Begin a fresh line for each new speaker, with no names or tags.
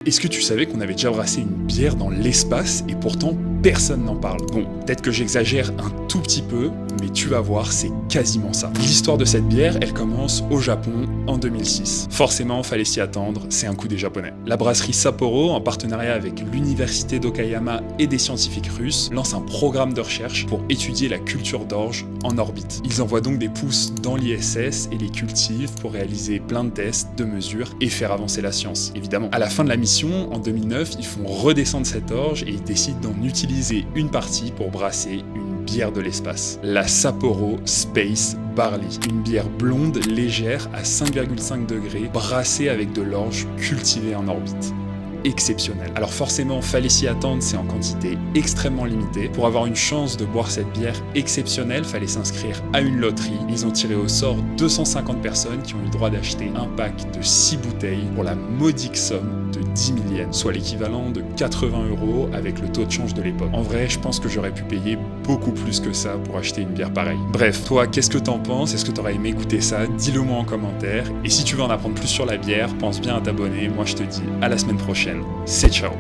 Est-ce que tu savais qu'on avait déjà brassé une bière dans l'espace et pourtant personne n'en parle? Bon, peut-être que j'exagère un tout petit peu, mais tu vas voir, c'est quasiment ça. L'histoire de cette bière, elle commence au Japon en 2006. Forcément, fallait s'y attendre, c'est un coup des Japonais. La brasserie Sapporo, en partenariat avec l'université d'Okayama et des scientifiques russes, lance un programme de recherche pour étudier la culture d'orge en orbite. Ils envoient donc des pousses dans l'ISS et les cultivent pour réaliser plein de tests, de mesures et faire avancer la science, évidemment. À la fin de la mission, en 2009, ils font redescendre cette orge et ils décident d'en utiliser une partie pour brasser une bière de l'espace. La Sapporo Space Barley. Une bière blonde, légère, à 5,5 degrés, brassée avec de l'orge cultivée en orbite. Exceptionnel. Alors forcément, fallait s'y attendre, c'est en quantité extrêmement limitée. Pour avoir une chance de boire cette bière exceptionnelle, fallait s'inscrire à une loterie. Ils ont tiré au sort 250 personnes qui ont eu le droit d'acheter un pack de 6 bouteilles pour la modique somme de 10 000 yens, soit l'équivalent de 80 € avec le taux de change de l'époque. En vrai, je pense que j'aurais pu payer beaucoup plus que ça pour acheter une bière pareille. Bref, toi, qu'est-ce que t'en penses? Est-ce que t'aurais aimé écouter ça? Dis-le moi en commentaire. Et si tu veux en apprendre plus sur la bière, pense bien à t'abonner. Moi, je te dis à la semaine prochaine. C'est ciao.